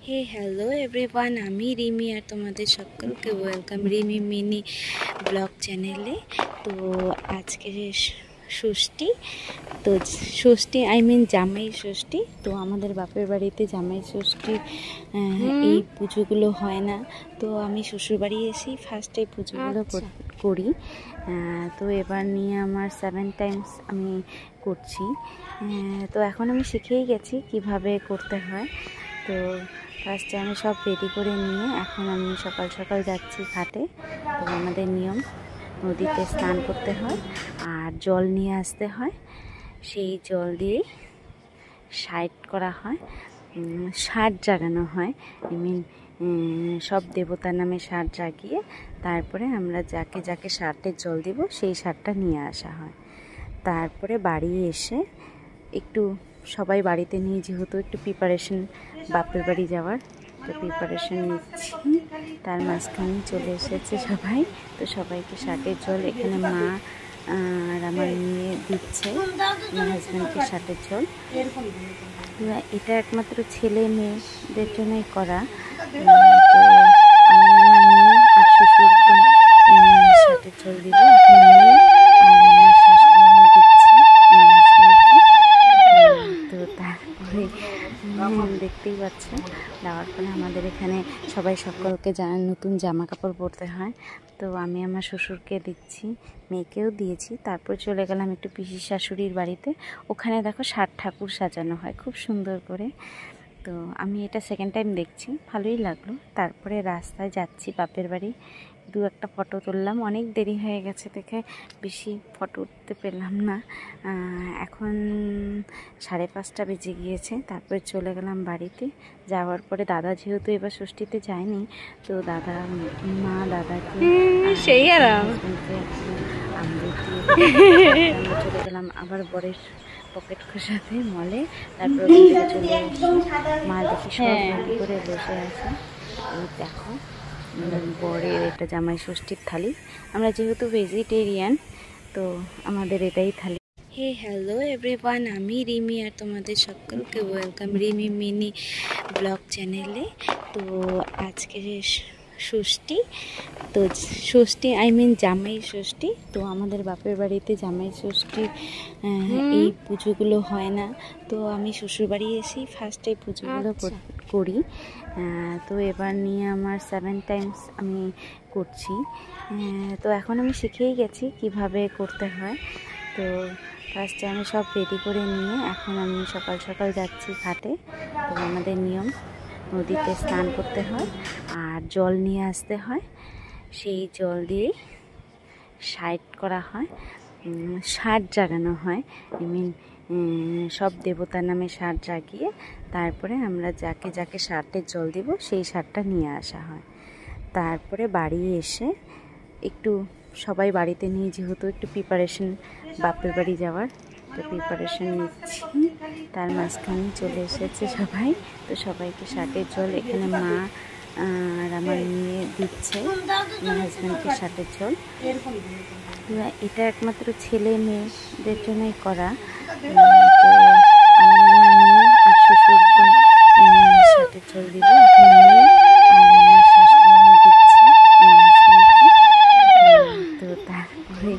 হে hello everyone, আমি রিমি আর তোমাদের সকলকে ওয়েলকাম রিমি মিনি ব্লগ চ্যানেলে। তো আজকে ষষ্ঠী, তো ষষ্ঠী জামাই ষষ্ঠী। তো আমাদের বাপের বাড়িতে জামাই ষষ্ঠী এই পুজোগুলো হয় না, তো আমি শ্বশুরবাড়ি এসে ফার্স্টে পুজোগুলো করি। তো এবার নিয়ে আমার 7 টাইমস আমি করছি। তো এখন আমি শিখেই গেছি কিভাবে করতে হয়। তো ফার্স্টে আমি সব রেডি করে নিয়ে এখন আমি সকাল সকাল যাচ্ছি ঘাটে। তো আমাদের নিয়ম, নদীতে স্নান করতে হয় আর জল নিয়ে আসতে হয়। সেই জল দিয়ে সাইড করা হয়, ষাট জাগানো হয়। সব দেবতার নামে ষাট জাগিয়ে তারপরে আমরা যাকে যাকে ষাটের জল দিব সেই ষাটটা নিয়ে আসা হয়। তারপরে বাড়ি এসে একটু সবাই বাড়িতে নিয়ে, যেহেতু একটু প্রিপারেশন বাপের বাড়ি যাওয়ার, তো প্রিপারেশন নিচ্ছি। তার মাঝখানে চলে এসেছে সবাই। তো সবাইকে ষাটের জল এখানে মা আর আমার মেয়ে দিচ্ছে আমার হাজব্যান্ডকে ষাটের জল। এটা একমাত্র ছেলে মেয়েদের জন্যই করা। তো আমি আমার মেয়ে আর শ্বশুরকে ষাটের জল দিব। দেখতেই পাচ্ছেন, দেওয়ার পরে আমাদের এখানে সবাই সকলকে নতুন জামা কাপড় পরতে হয়। তো আমি আমার শ্বশুরকে দিচ্ছি, মেয়েকেও দিয়েছি। তারপর চলে গেলাম একটু পিসির শাশুড়ির বাড়িতে। ওখানে দেখো 60 ঠাকুর সাজানো হয় খুব সুন্দর করে। তো আমি এটা সেকেন্ড টাইম দেখছি, ভালোই লাগলো। তারপরে রাস্তায় যাচ্ছি বাপের বাড়ি, দু একটা ফটো তুললাম। অনেক দেরি হয়ে গেছে দেখে বেশি ফটো উঠতে পেলাম না। এখন 5:30 বেজে গিয়েছে। তারপরে চলে গেলাম বাড়িতে। যাওয়ার পরে দাদা যেহেতু এবার ষষ্ঠীতে যায়নি, তো মা দাদাকে সেই আর চলে গেলাম আবার বরের পকেট খোসাতে মলে। তারপর চলে এসে মা দেখি সব রেডি করে বসে আছে। এই দেখো বরের এটা জামাই ষষ্ঠীর থালি। আমরা যেহেতু ভেজিটেরিয়ান, তো আমাদের এটাই থালি। হে হ্যালো এভরিওয়ান, আমি রিমি আর তোমাদের সকলকে ওয়েলকাম রিমি মিনি ব্লগ চ্যানেলে। তো আজকে ষষ্ঠী, তো ষষ্ঠী জামাই ষষ্ঠী। তো আমাদের বাপের বাড়িতে জামাই ষষ্ঠী এই পুজোগুলো হয় না, তো আমি শ্বশুরবাড়ি এসে ফার্স্টে পুজোগুলো করি। তো এবার নিয়ে আমার 7 টাইমস আমি করছি। তো এখন আমি শিখেই গেছি কিভাবে করতে হয়। তো ফার্স্টে আমি সব রেডি করে নিয়ে এখন আমি সকাল সকাল যাচ্ছি ঘাটে। তো আমাদের নিয়ম, নদীতে স্নান করতে হয় আর জল নিয়ে আসতে হয়। সেই জল দিয়ে সাইড করা হয়, ষাট জাগানো হয়। সব দেবতার নামে ষাট জাগিয়ে তারপরে আমরা যাকে যাকে ষাটের জল দিব সেই ষাটটা নিয়ে আসা হয়। তারপরে বাড়ি এসে একটু সবাই বাড়িতে নিয়ে, যেহেতু একটু প্রিপারেশন বাপের বাড়ি যাওয়ার, তো প্রিপারেশন নিচ্ছি। তার মাঝখানে চলে এসেছে সবাই। তো সবাইকে ষাটের জল এখানে মা আর আমার মেয়ে দিচ্ছে আমার হাজব্যান্ডকে ষাটের জল। এটা একমাত্র ছেলে মেয়েদের জন্যই করা। তো আমি আমার মেয়ে আর শ্বশুরকে ষাটের জল দিব। তো তারপরে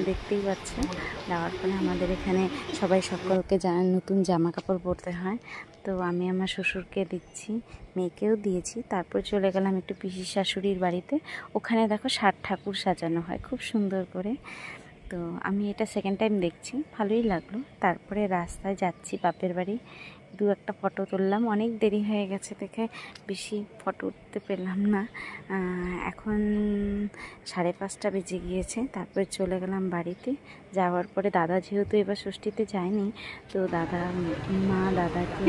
দেখতেই পাচ্ছেন, দেওয়ার পরে আমাদের এখানে সবাই সকলকে নতুন জামা কাপড় পরতে হয়। তো আমি আমার শ্বশুরকে দিচ্ছি, মেয়েকেও দিয়েছি। তারপর চলে গেলাম একটু পিসির শাশুড়ির বাড়িতে। ওখানে দেখো 60 ঠাকুর সাজানো হয় খুব সুন্দর করে। তো আমি এটা সেকেন্ড টাইম দেখছি, ভালোই লাগলো। তারপরে রাস্তায় যাচ্ছি বাপের বাড়ি, দু একটা ফটো তুললাম। অনেক দেরি হয়ে গেছে দেখে বেশি ফটো উঠতে পেলাম না। এখন 5:30 বেজে গিয়েছে। তারপরে চলে গেলাম বাড়িতে। যাওয়ার পরে দাদা যেহেতু এবার ষষ্ঠীতে যায়নি, তো মা দাদাকে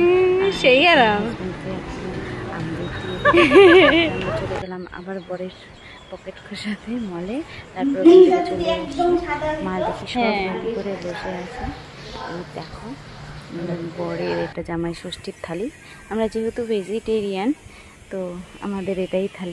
সেই আর চলে গেলাম আবার বরের পকেট খোসাতে মলে। তারপর চলে এসে মা দেখি সব রেডি করে বসে আছে। এই দেখো বরের এটা জামাই ষষ্ঠীর থালি। আমরা যেহেতু ভেজিটেরিয়ান, তো আমাদের এটাই থালি।